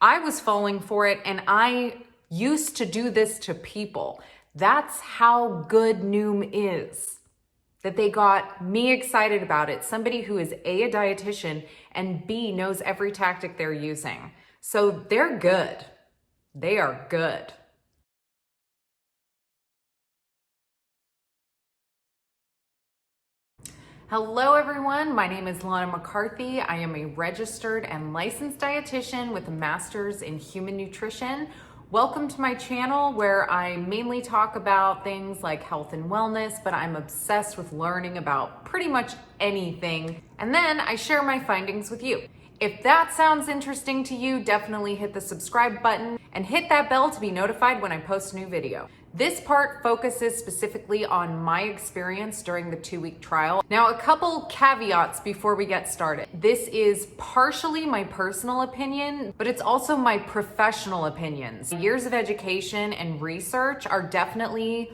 I was falling for it, and I used to do this to people. That's how good Noom is. That they got me excited about it. Somebody who is A, a dietitian, and B, knows every tactic they're using. So they're good. They are good. Hello everyone, my name is Lana McCarthy. I am a registered and licensed dietitian with a master's in human nutrition. Welcome to my channel where I mainly talk about things like health and wellness, but I'm obsessed with learning about pretty much anything. And then I share my findings with you. If that sounds interesting to you, definitely hit the subscribe button and hit that bell to be notified when I post a new video. This part focuses specifically on my experience during the 2-week trial. Now, a couple caveats before we get started. This is partially my personal opinion, but it's also my professional opinions. Years of education and research are definitely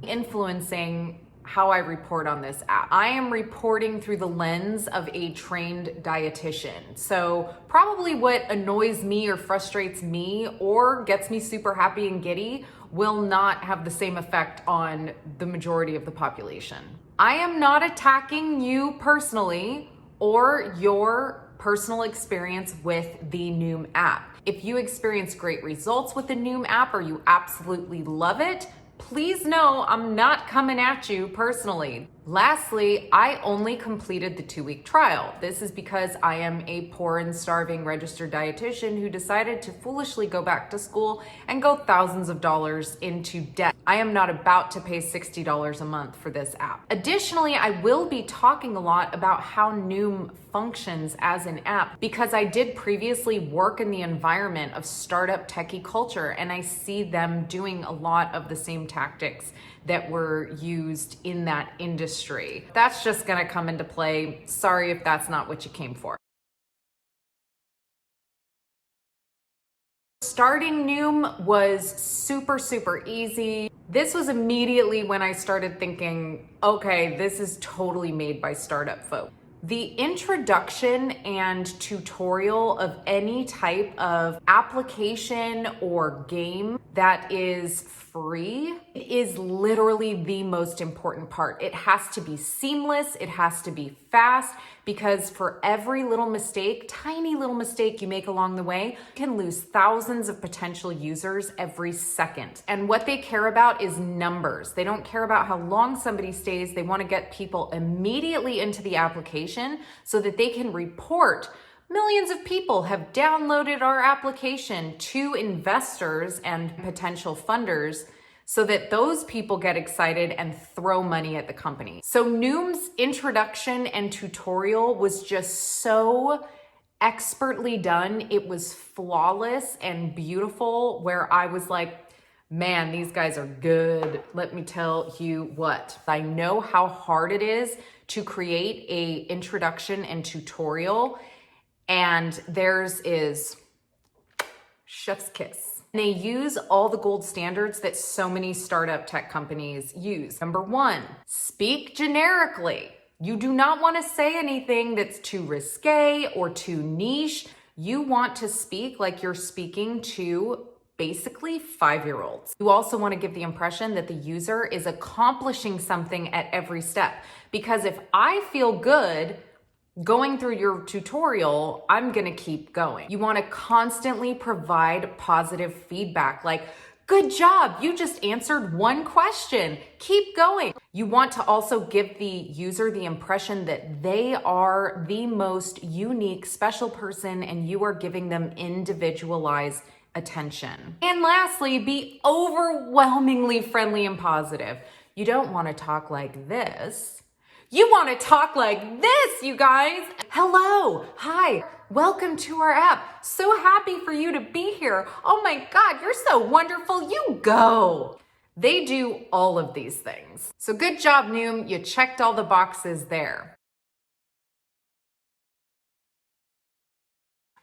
influencing how I report on this app. I am reporting through the lens of a trained dietitian. So probably what annoys me or frustrates me or gets me super happy and giddy will not have the same effect on the majority of the population. I am not attacking you personally or your personal experience with the Noom app. If you experience great results with the Noom app or you absolutely love it, please know I'm not coming at you personally. Lastly, I only completed the 2-week trial. This is because I am a poor and starving registered dietitian who decided to foolishly go back to school and go thousands of dollars into debt. I am not about to pay $60 a month for this app. Additionally, I will be talking a lot about how Noom functions as an app because I did previously work in the environment of startup techie culture, and I see them doing a lot of the same tactics that were used in that industry. That's just gonna come into play. Sorry if that's not what you came for. Starting Noom was super easy. This was immediately when I started thinking, okay, this is totally made by startup folk. The introduction and tutorial of any type of application or game that is free is literally the most important part. It has to be seamless, it has to be fast, because for every little mistake, tiny little mistake you make along the way, you can lose thousands of potential users every second. And what they care about is numbers. They don't care about how long somebody stays. They want to get people immediately into the application so that they can report millions of people have downloaded our application to investors and potential funders so that those people get excited and throw money at the company. So Noom's introduction and tutorial was just so expertly done. It was flawless and beautiful, where I was like, man, these guys are good. Let me tell you what. I know how hard it is to create a introduction and tutorial, and theirs is chef's kiss. They use all the gold standards that so many startup tech companies use. Number 1, speak generically. You do not want to say anything that's too risque or too niche. You want to speak like you're speaking to basically 5-year-olds. You also want to give the impression that the user is accomplishing something at every step. Because if I feel good going through your tutorial, I'm gonna keep going. You want to constantly provide positive feedback, like, good job, you just answered one question, keep going. You want to also give the user the impression that they are the most unique, special person, and you are giving them individualized attention. And lastly, be overwhelmingly friendly and positive. You don't want to talk like this. You want to talk like this, you guys. Hello, hi, welcome to our app. So happy for you to be here. Oh my God, you're so wonderful. You go. They do all of these things. So good job, Noom. You checked all the boxes there.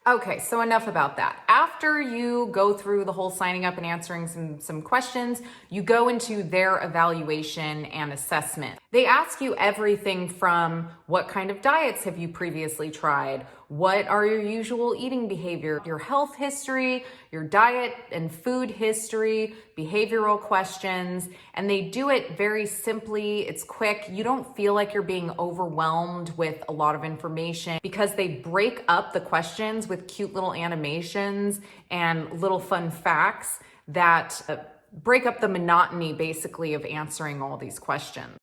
Okay, so enough about that. After you go through the whole signing up and answering some questions, you go into their evaluation and assessment. They ask you everything from what kind of diets have you previously tried? What are your usual eating behavior? Your health history, your diet and food history, behavioral questions, and they do it very simply. It's quick. You don't feel like you're being overwhelmed with a lot of information because they break up the questions with cute little animations and little fun facts that break up the monotony basically of answering all these questions.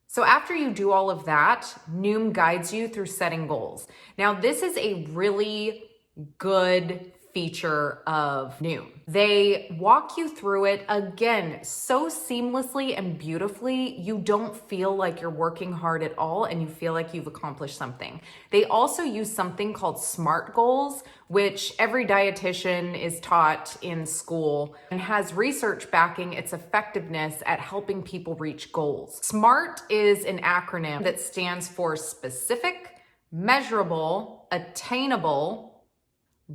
So after you do all of that, Noom guides you through setting goals. Now, this is a really good feature of Noom. They walk you through it again so seamlessly and beautifully. You don't feel like you're working hard at all and you feel like you've accomplished something. They also use something called SMART goals, which every dietitian is taught in school and has research backing its effectiveness at helping people reach goals. SMART is an acronym that stands for specific, measurable, attainable,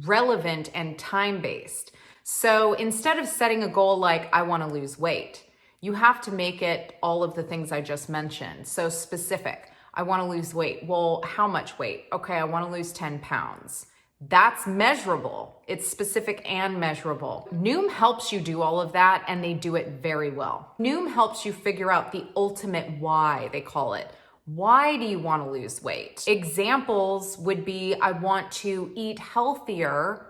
relevant, and time-based. So instead of setting a goal like, I want to lose weight, you have to make it all of the things I just mentioned. So specific, I want to lose weight. Well, how much weight? Okay, I want to lose 10 pounds. That's measurable. It's specific and measurable. Noom helps you do all of that, and they do it very well. Noom helps you figure out the ultimate why, they call it. Why do you want to lose weight? Examples would be, I want to eat healthier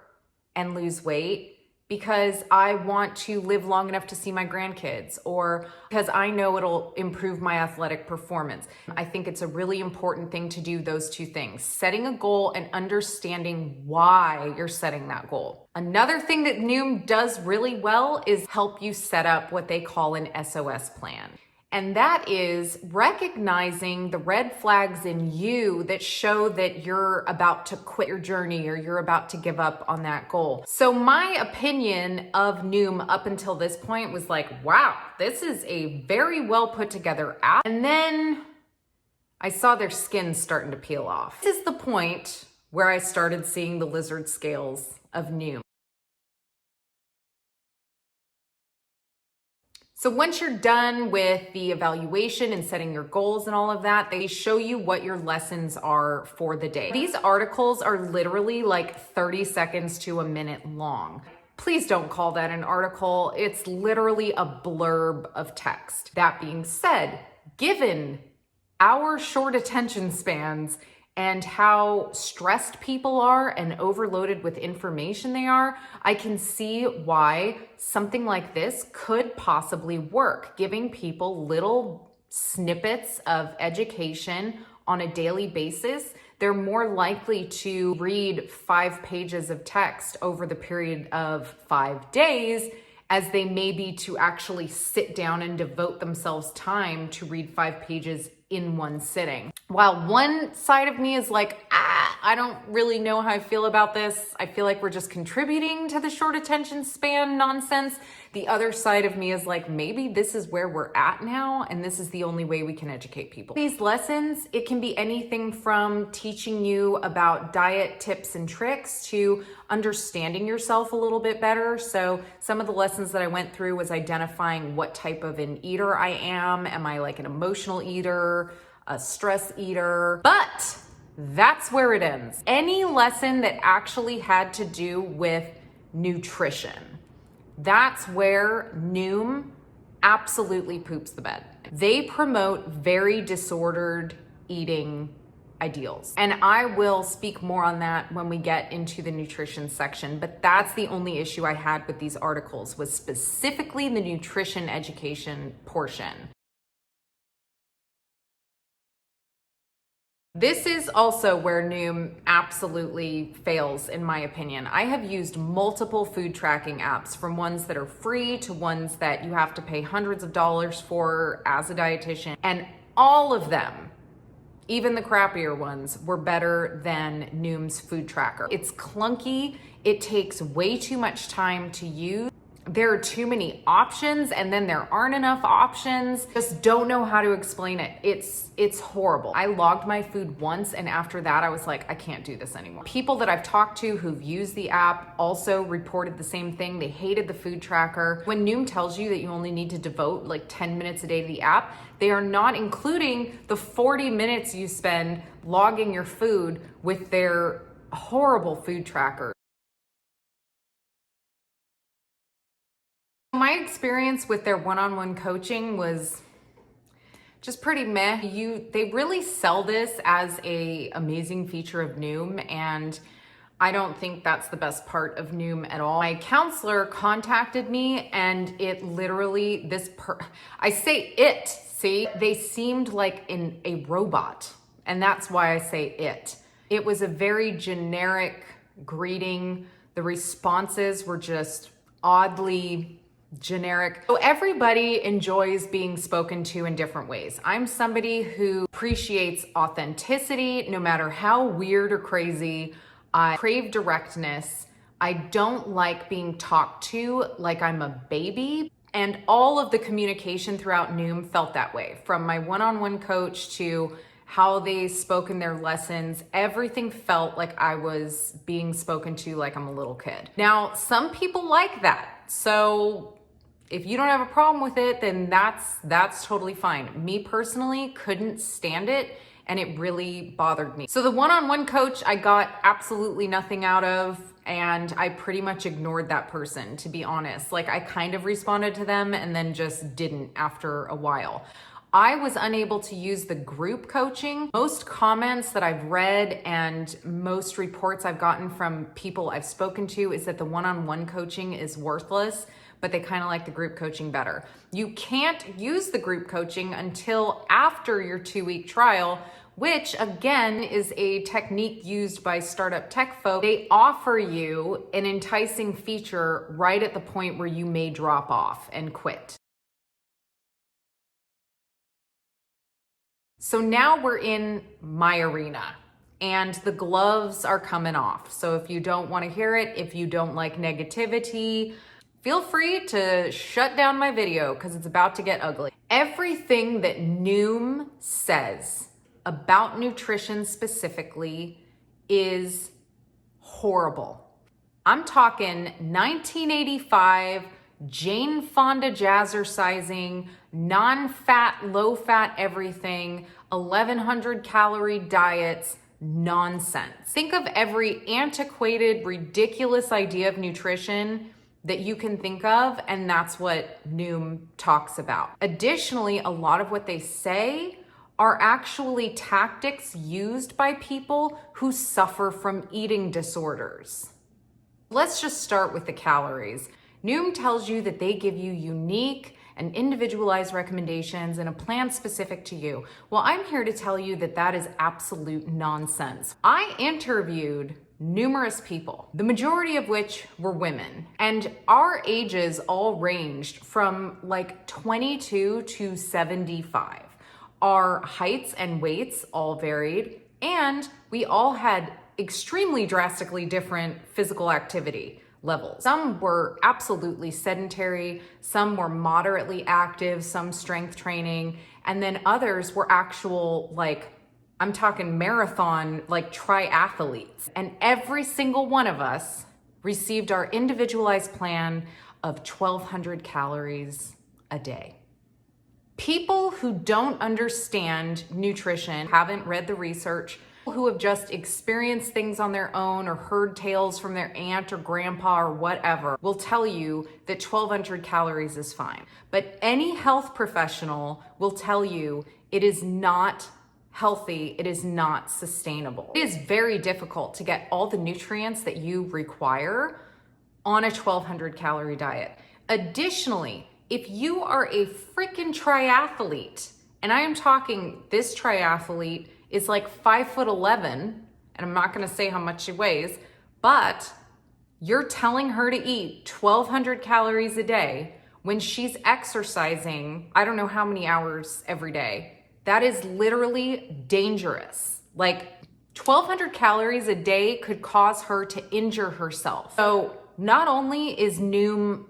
and lose weight because I want to live long enough to see my grandkids, or because I know it'll improve my athletic performance. I think it's a really important thing to do those two things, setting a goal and understanding why you're setting that goal. Another thing that Noom does really well is help you set up what they call an SOS plan. And that is recognizing the red flags in you that show that you're about to quit your journey or you're about to give up on that goal. So my opinion of Noom up until this point was like, wow, this is a very well put together app. And then I saw their skin starting to peel off. This is the point where I started seeing the lizard scales of Noom. So once you're done with the evaluation and setting your goals and all of that, they show you what your lessons are for the day. These articles are literally like 30 seconds to a minute long. Please don't call that an article. It's literally a blurb of text. That being said, given our short attention spans and how stressed people are and overloaded with information they are, I can see why something like this could possibly work, giving people little snippets of education on a daily basis. They're more likely to read 5 pages of text over the period of 5 days as they may be to actually sit down and devote themselves time to read 5 pages in one sitting. While one side of me is like, I don't really know how I feel about this. I feel like we're just contributing to the short attention span nonsense. The other side of me is like, maybe this is where we're at now, and this is the only way we can educate people. These lessons, it can be anything from teaching you about diet tips and tricks to understanding yourself a little bit better. So some of the lessons that I went through was identifying what type of an eater I am. Am I like an emotional eater, a stress eater? But that's where it ends. Any lesson that actually had to do with nutrition, that's where Noom absolutely poops the bed. They promote very disordered eating ideals. And I will speak more on that when we get into the nutrition section, but that's the only issue I had with these articles, was specifically the nutrition education portion. This is also where Noom absolutely fails, in my opinion. I have used multiple food tracking apps, from ones that are free to ones that you have to pay hundreds of dollars for as a dietitian, and all of them, even the crappier ones, were better than Noom's food tracker. It's clunky, it takes way too much time to use. there are too many options and then there aren't enough options. Just don't know how to explain it. It's horrible. I logged my food once and after that I was like, I can't do this anymore. People that I've talked to who've used the app also reported the same thing. They hated the food tracker. When Noom tells you that you only need to devote like 10 minutes a day to the app, they are not including the 40 minutes you spend logging your food with their horrible food tracker. My experience with their one-on-one coaching was just pretty meh. They really sell this as a amazing feature of Noom, and I don't think that's the best part of Noom at all. My counselor contacted me and it literally, I say it, see? They seemed like a robot, and that's why I say it. It was a very generic greeting. The responses were just oddly generic. So everybody enjoys being spoken to in different ways. I'm somebody who appreciates authenticity, no matter how weird or crazy. I crave directness. I don't like being talked to like I'm a baby. And all of the communication throughout Noom felt that way. From my one-on-one coach to how they spoke in their lessons, everything felt like I was being spoken to like I'm a little kid. Now, some people like that. So if you don't have a problem with it, then that's totally fine. Me personally couldn't stand it, and it really bothered me. So the one-on-one coach, I got absolutely nothing out of, and I pretty much ignored that person, to be honest. Like, I kind of responded to them and then just didn't after a while. I was unable to use the group coaching. Most comments that I've read and most reports I've gotten from people I've spoken to is that the one-on-one coaching is worthless, but they kind of like the group coaching better. You can't use the group coaching until after your 2-week trial, which again is a technique used by startup tech folk. They offer you an enticing feature right at the point where you may drop off and quit. So now we're in my arena and the gloves are coming off. So if you don't want to hear it, if you don't like negativity, feel free to shut down my video because it's about to get ugly. Everything that Noom says about nutrition specifically is horrible. I'm talking 1985 Jane Fonda jazzercising, non-fat, low-fat everything, 1,100 calorie diets, nonsense. Think of every antiquated, ridiculous idea of nutrition that you can think of, and that's what Noom talks about. Additionally, a lot of what they say are actually tactics used by people who suffer from eating disorders. Let's just start with the calories. Noom tells you that they give you unique and individualized recommendations and a plan specific to you. Well, I'm here to tell you that that is absolute nonsense. I interviewed numerous people, the majority of which were women, and our ages all ranged from like 22 to 75. Our heights and weights all varied, and we all had extremely drastically different physical activity levels. Some were absolutely sedentary, some were moderately active, some strength training, and then others were actual, like, I'm talking marathon, like triathletes. And every single one of us received our individualized plan of 1,200 calories a day. People who don't understand nutrition, haven't read the research, who have just experienced things on their own or heard tales from their aunt or grandpa or whatever will tell you that 1,200 calories is fine. But any health professional will tell you it is not healthy, it is not sustainable. It is very difficult to get all the nutrients that you require on a 1,200 calorie diet. Additionally, if you are a freaking triathlete, and I am talking this triathlete is like 5'11", and I'm not gonna say how much she weighs, but you're telling her to eat 1,200 calories a day when she's exercising, I don't know how many hours every day. That is literally dangerous. Like 1,200 calories a day could cause her to injure herself. So not only is Noom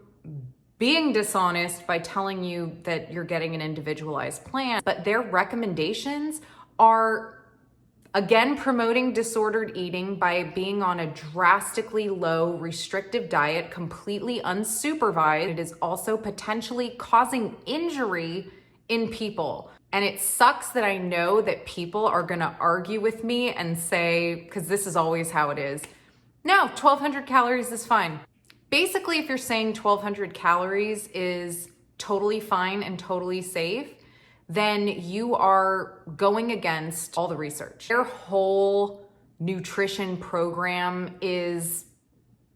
being dishonest by telling you that you're getting an individualized plan, but their recommendations are again promoting disordered eating by being on a drastically low restrictive diet, completely unsupervised. It is also potentially causing injury in people. And it sucks that I know that people are gonna argue with me and say, because this is always how it is, no, 1,200 calories is fine. Basically, if you're saying 1,200 calories is totally fine and totally safe, then you are going against all the research. Their whole nutrition program is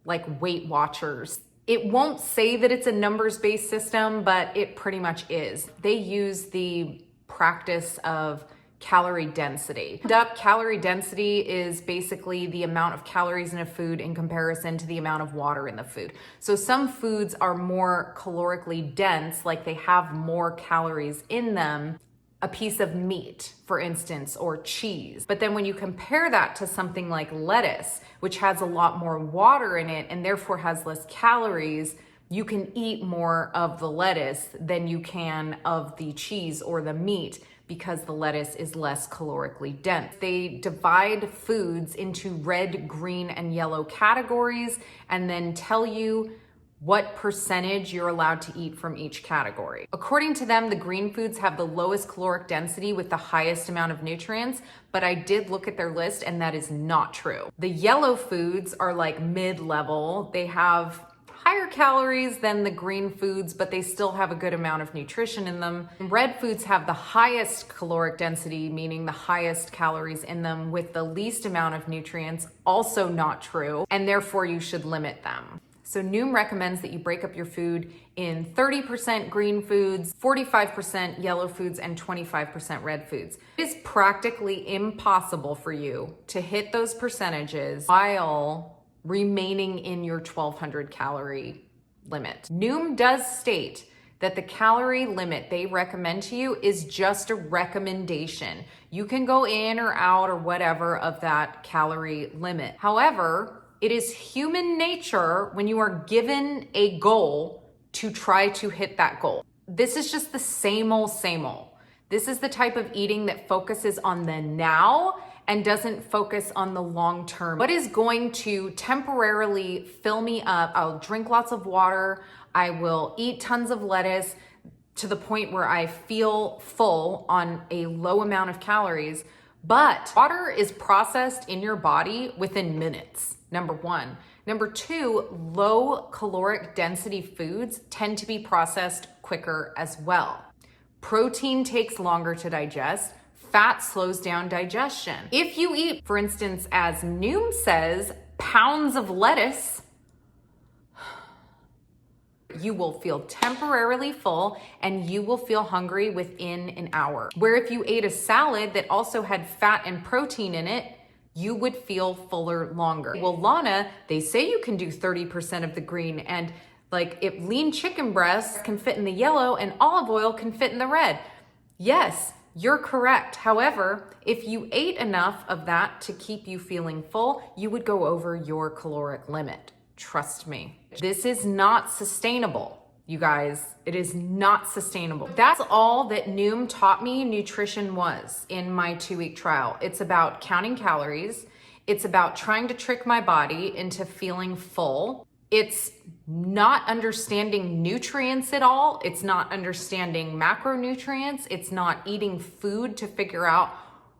like Weight Watchers. It won't say that it's a numbers-based system, but it pretty much is. They use the practice of calorie density. Calorie density is basically the amount of calories in a food in comparison to the amount of water in the food. So some foods are more calorically dense, like they have more calories in them. A piece of meat, for instance, or cheese. But then when you compare that to something like lettuce, which has a lot more water in it and therefore has less calories, you can eat more of the lettuce than you can of the cheese or the meat, because the lettuce is less calorically dense. They divide foods into red, green, and yellow categories and then tell you what percentage you're allowed to eat from each category. According to them, the green foods have the lowest caloric density with the highest amount of nutrients, but I did look at their list and that is not true. The yellow foods are like mid-level. They have higher calories than the green foods, but they still have a good amount of nutrition in them. Red foods have the highest caloric density, meaning the highest calories in them with the least amount of nutrients, also not true, and therefore you should limit them. So Noom recommends that you break up your food in 30% green foods, 45% yellow foods, and 25% red foods. It is practically impossible for you to hit those percentages while remaining in your 1,200 calorie limit. Noom does state that the calorie limit they recommend to you is just a recommendation. You can go in or out or whatever of that calorie limit. However, it is human nature when you are given a goal to try to hit that goal. This is just the same old, same old. This is the type of eating that focuses on the now and doesn't focus on the long term. What is going to temporarily fill me up? I'll drink lots of water. I will eat tons of lettuce to the point where I feel full on a low amount of calories. But water is processed in your body within minutes, number one. Number two, low caloric density foods tend to be processed quicker as well. Protein takes longer to digest. Fat slows down digestion. If you eat, for instance, as Noom says, pounds of lettuce, you will feel temporarily full and you will feel hungry within an hour. Where if you ate a salad that also had fat and protein in it, you would feel fuller longer. Well, Lana, they say you can do 30% of the green, and like if lean chicken breasts can fit in the yellow and olive oil can fit in the red. Yes, you're correct. However, if you ate enough of that to keep you feeling full, you would go over your caloric limit. Trust me. This is not sustainable, you guys. It is not sustainable. That's all that Noom taught me nutrition was in my 2-week trial. It's about counting calories. It's about trying to trick my body into feeling full. It's not understanding nutrients at all. It's not understanding macronutrients. It's not eating food to figure out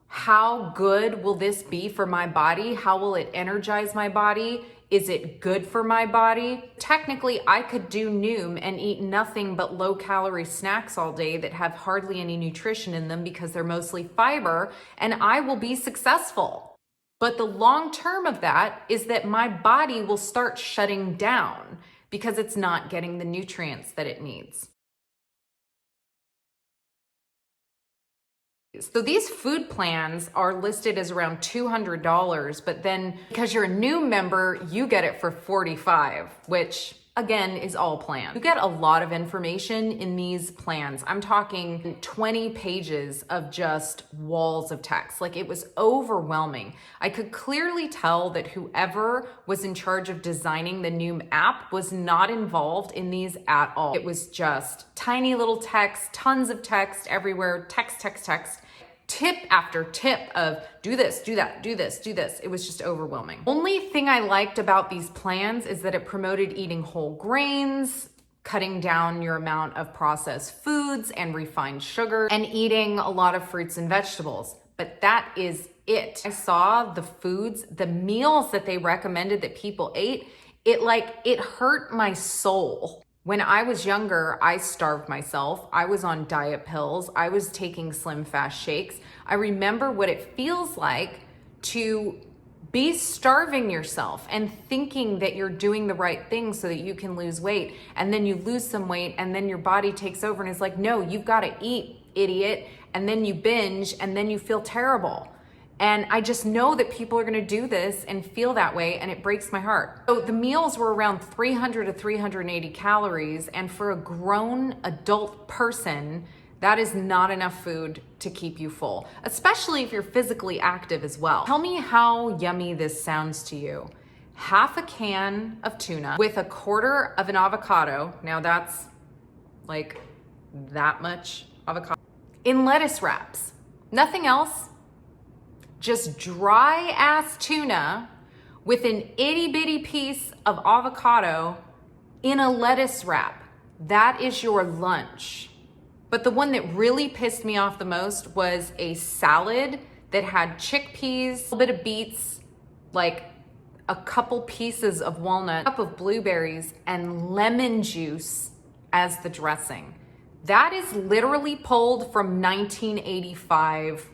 how good will this be for my body? How will it energize my body? Is it good for my body? Technically, I could do Noom and eat nothing but low-calorie snacks all day that have hardly any nutrition in them because they're mostly fiber, and I will be successful. But the long term of that is that my body will start shutting down because it's not getting the nutrients that it needs. So these food plans are listed as around $200, but then because you're a new member, you get it for $45, which again, is all planned. You get a lot of information in these plans. I'm talking 20 pages of just walls of text. Like, it was overwhelming. I could clearly tell that whoever was in charge of designing the Noom app was not involved in these at all. It was just tiny little text, tons of text everywhere, text, text, text. Tip after tip of do this, do that, do this, do this. It was just overwhelming. Only thing I liked about these plans is that it promoted eating whole grains, cutting down your amount of processed foods and refined sugar, and eating a lot of fruits and vegetables. But that is it. I saw the foods, the meals that they recommended that people ate, it hurt my soul. When I was younger, I starved myself. I was on diet pills. I was taking Slim Fast shakes. I remember what it feels like to be starving yourself and thinking that you're doing the right thing so that you can lose weight. And then you lose some weight and then your body takes over and is like, no, you've got to eat, idiot. And then you binge and then you feel terrible. And I just know that people are gonna do this and feel that way, and it breaks my heart. So the meals were around 300 to 380 calories, and for a grown adult person, that is not enough food to keep you full, especially if you're physically active as well. Tell me how yummy this sounds to you. Half a can of tuna with a quarter of an avocado, now that's like that much avocado, in lettuce wraps. Nothing else. Just dry ass tuna with an itty bitty piece of avocado in a lettuce wrap. That is your lunch. But the one that really pissed me off the most was a salad that had chickpeas, a little bit of beets, like a couple pieces of walnut, a cup of blueberries, and lemon juice as the dressing. That is literally pulled from 1985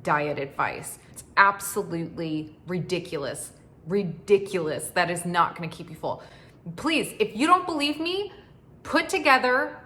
diet advice. It's absolutely ridiculous. Ridiculous. That is not going to keep you full. Please, if you don't believe me, put together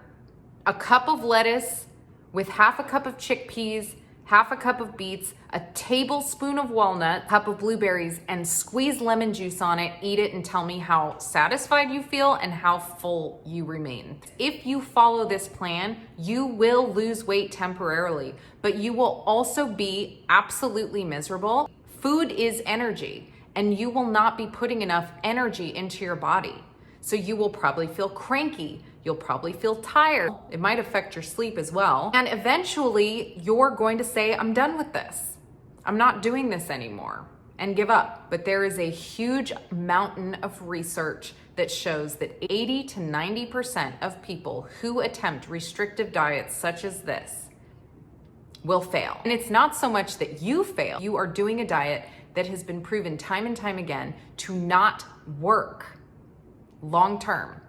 a cup of lettuce with half a cup of chickpeas, half a cup of beets, a tablespoon of walnut, a cup of blueberries, and squeeze lemon juice on it. Eat it and tell me how satisfied you feel and how full you remain. If you follow this plan, you will lose weight temporarily, but you will also be absolutely miserable. Food is energy, and you will not be putting enough energy into your body. So you will probably feel cranky. You'll probably feel tired. It might affect your sleep as well. And eventually you're going to say, I'm done with this. I'm not doing this anymore, and give up. But there is a huge mountain of research that shows that 80 to 90% of people who attempt restrictive diets such as this will fail. And it's not so much that you fail. You are doing a diet that has been proven time and time again to not work long term.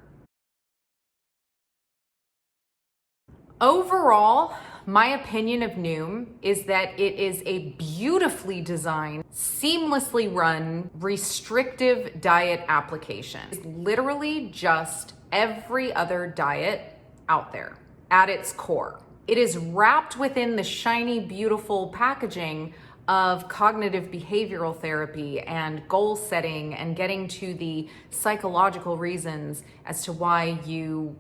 Overall, my opinion of Noom is that it is a beautifully designed, seamlessly run, restrictive diet application. It's literally just every other diet out there at its core. It is wrapped within the shiny, beautiful packaging of cognitive behavioral therapy and goal setting and getting to the psychological reasons as to why you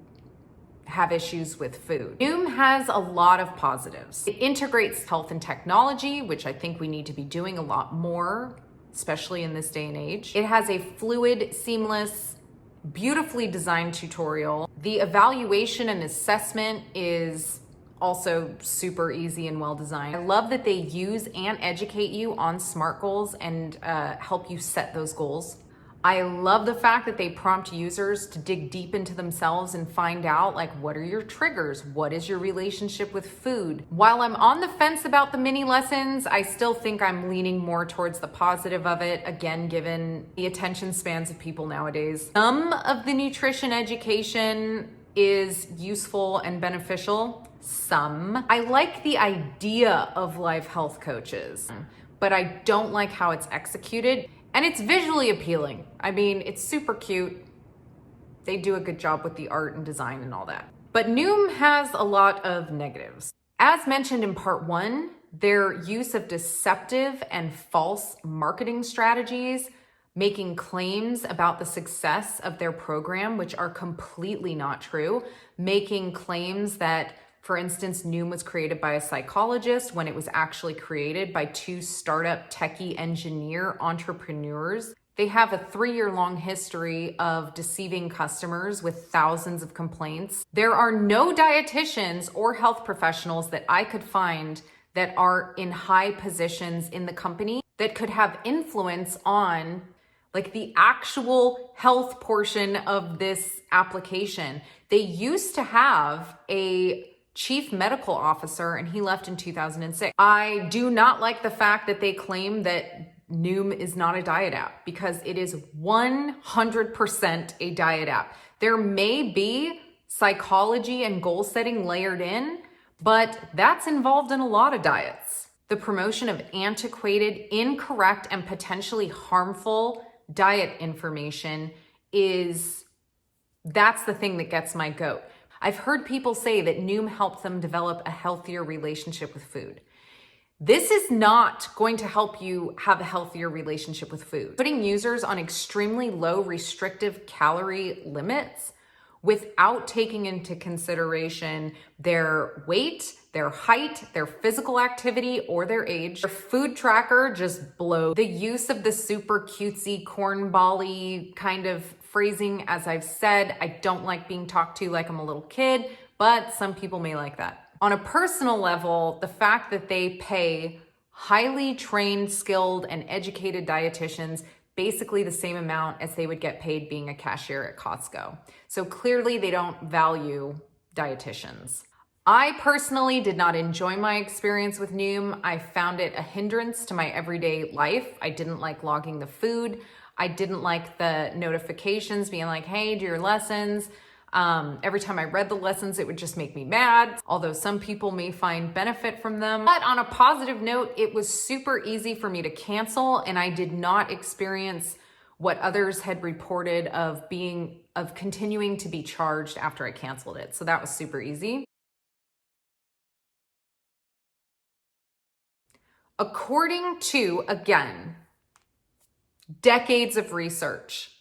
have issues with food. Noom has a lot of positives. It integrates health and technology, which I think we need to be doing a lot more, especially in this day and age. It has a fluid, seamless, beautifully designed tutorial. The evaluation and assessment is also super easy and well designed. I love that they use and educate you on SMART goals and help you set those goals. I love the fact that they prompt users to dig deep into themselves and find out, like, what are your triggers? What is your relationship with food? While I'm on the fence about the mini lessons, I still think I'm leaning more towards the positive of it, again, given the attention spans of people nowadays. Some of the nutrition education is useful and beneficial. Some. I like the idea of life health coaches, but I don't like how it's executed. And it's visually appealing. I mean, it's super cute. They do a good job with the art and design and all that. But Noom has a lot of negatives. As mentioned in part 1, their use of deceptive and false marketing strategies making claims about the success of their program, which are completely not true, making claims that, for instance, Noom was created by a psychologist when it was actually created by two startup techie engineer entrepreneurs. They have a 3-year-long history of deceiving customers with thousands of complaints. There are no dietitians or health professionals that I could find that are in high positions in the company that could have influence on like the actual health portion of this application. They used to have a chief medical officer and he left in 2006. I do not like the fact that they claim that Noom is not a diet app, because it is 100% a diet app. There may be psychology and goal setting layered in, but that's involved in a lot of diets. The promotion of antiquated, incorrect, and potentially harmful diet information that's the thing that gets my goat. I've heard people say that Noom helped them develop a healthier relationship with food. This is not going to help you have a healthier relationship with food. Putting users on extremely low restrictive calorie limits without taking into consideration their weight, their height, their physical activity, or their age. Their food tracker just blows. The use of the super cutesy cornball-y kind of phrasing, as I've said, I don't like being talked to like I'm a little kid, but some people may like that. On a personal level, the fact that they pay highly trained, skilled, and educated dietitians basically the same amount as they would get paid being a cashier at Costco. So clearly they don't value dietitians. I personally did not enjoy my experience with Noom. I found it a hindrance to my everyday life. I didn't like logging the food. I didn't like the notifications being like, hey, do your lessons. Every time I read the lessons, it would just make me mad, although some people may find benefit from them. But on a positive note, it was super easy for me to cancel, and I did not experience what others had reported of continuing to be charged after I canceled it. So that was super easy. According to, again, decades of research,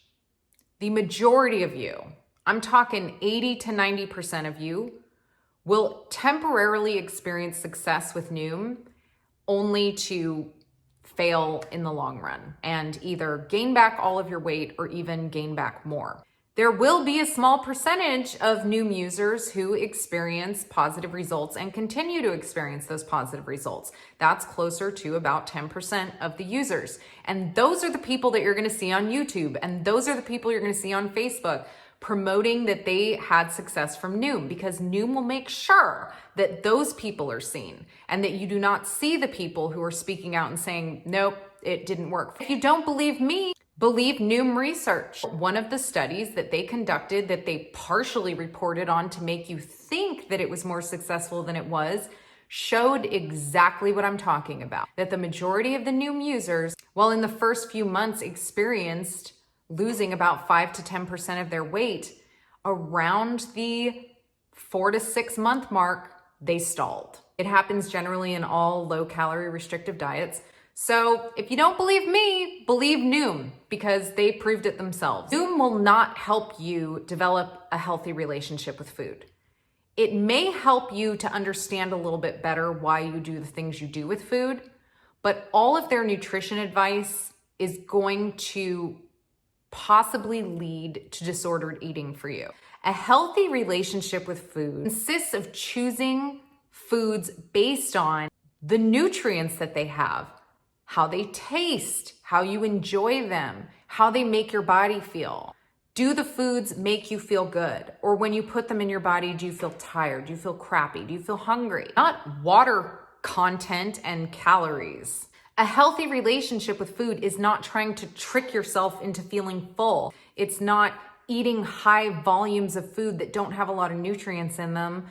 the majority of you, I'm talking 80 to 90% of you, will temporarily experience success with Noom only to fail in the long run and either gain back all of your weight or even gain back more. There will be a small percentage of Noom users who experience positive results and continue to experience those positive results. That's closer to about 10% of the users. And those are the people that you're going to see on YouTube. And those are the people you're going to see on Facebook promoting that they had success from Noom, because Noom will make sure that those people are seen and that you do not see the people who are speaking out and saying, nope, it didn't work. If you don't believe me, believe Noom research. One of the studies that they conducted that they partially reported on to make you think that it was more successful than it was showed exactly what I'm talking about. That the majority of the Noom users, while in the first few months experienced losing about 5 to 10% of their weight, around the 4 to 6 month mark, they stalled. It happens generally in all low calorie restrictive diets. So if you don't believe me, believe Noom, because they proved it themselves. Noom will not help you develop a healthy relationship with food. It may help you to understand a little bit better why you do the things you do with food, but all of their nutrition advice is going to possibly lead to disordered eating for you. A healthy relationship with food consists of choosing foods based on the nutrients that they have, how they taste, how you enjoy them, how they make your body feel. Do the foods make you feel good? Or when you put them in your body, do you feel tired? Do you feel crappy? Do you feel hungry? Not water content and calories. A healthy relationship with food is not trying to trick yourself into feeling full. It's not eating high volumes of food that don't have a lot of nutrients in them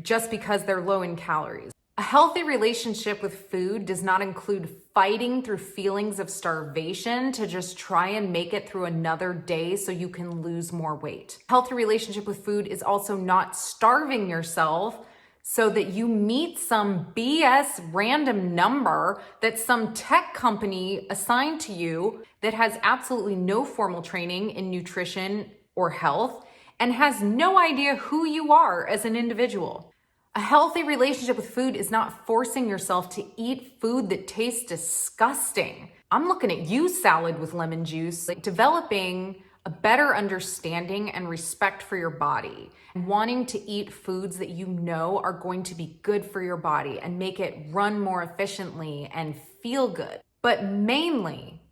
just because they're low in calories. A healthy relationship with food does not include fighting through feelings of starvation to just try and make it through another day so you can lose more weight. A healthy relationship with food is also not starving yourself so that you meet some BS random number that some tech company assigned to you that has absolutely no formal training in nutrition or health and has no idea who you are as an individual. A healthy relationship with food is not forcing yourself to eat food that tastes disgusting. I'm looking at you, salad with lemon juice, like developing a better understanding and respect for your body, and wanting to eat foods that you know are going to be good for your body and make it run more efficiently and feel good. But mainly,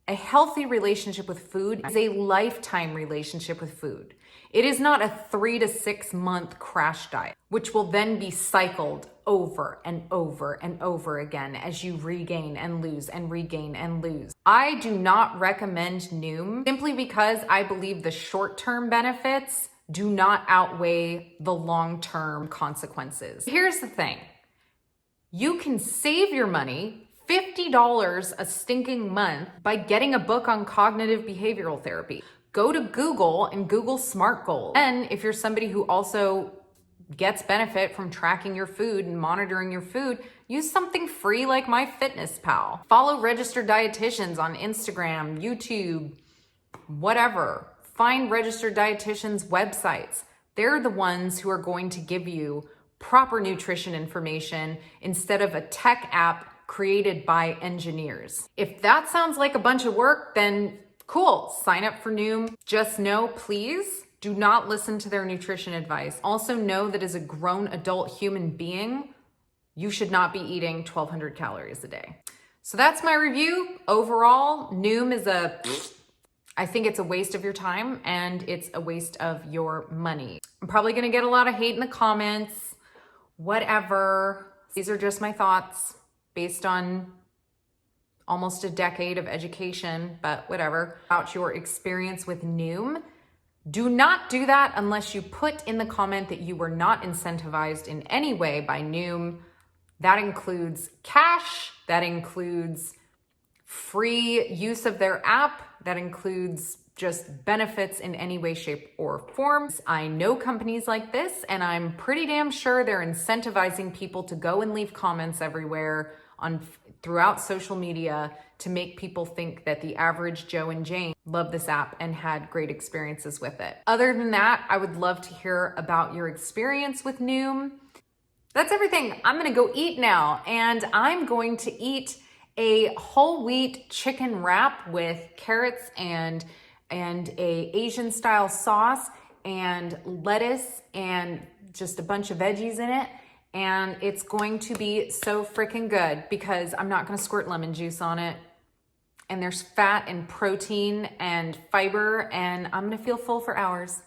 a healthy relationship with food is a lifetime relationship with food. It is not a 3 to 6 month crash diet, which will then be cycled over and over and over again as you regain and lose and regain and lose. I do not recommend Noom simply because I believe the short-term benefits do not outweigh the long-term consequences. Here's the thing. You can save your money, $50 a stinking month, by getting a book on cognitive behavioral therapy. Go to Google and Google SMART goals. And if you're somebody who also gets benefit from tracking your food and monitoring your food, use something free like MyFitnessPal. Follow registered dietitians on Instagram, YouTube, whatever. Find registered dietitians' websites. They're the ones who are going to give you proper nutrition information instead of a tech app created by engineers. If that sounds like a bunch of work, then cool, sign up for Noom. Just know, please, do not listen to their nutrition advice. Also know that as a grown adult human being, you should not be eating 1,200 calories a day. So that's my review. Overall, Noom is I think it's a waste of your time and it's a waste of your money. I'm probably gonna get a lot of hate in the comments, whatever. These are just my thoughts based on almost a decade of education, but whatever, about your experience with Noom. Do not do that unless you put in the comment that you were not incentivized in any way by Noom. That includes cash, that includes free use of their app, that includes just benefits in any way, shape, or form. I know companies like this, and I'm pretty damn sure they're incentivizing people to go and leave comments everywhere throughout social media to make people think that the average Joe and Jane love this app and had great experiences with it. Other than that, I would love to hear about your experience with Noom. That's everything. I'm gonna go eat now, and I'm going to eat a whole wheat chicken wrap with carrots and a Asian style sauce and lettuce and just a bunch of veggies in it. And it's going to be so freaking good because I'm not gonna squirt lemon juice on it. And there's fat and protein and fiber, and I'm gonna feel full for hours.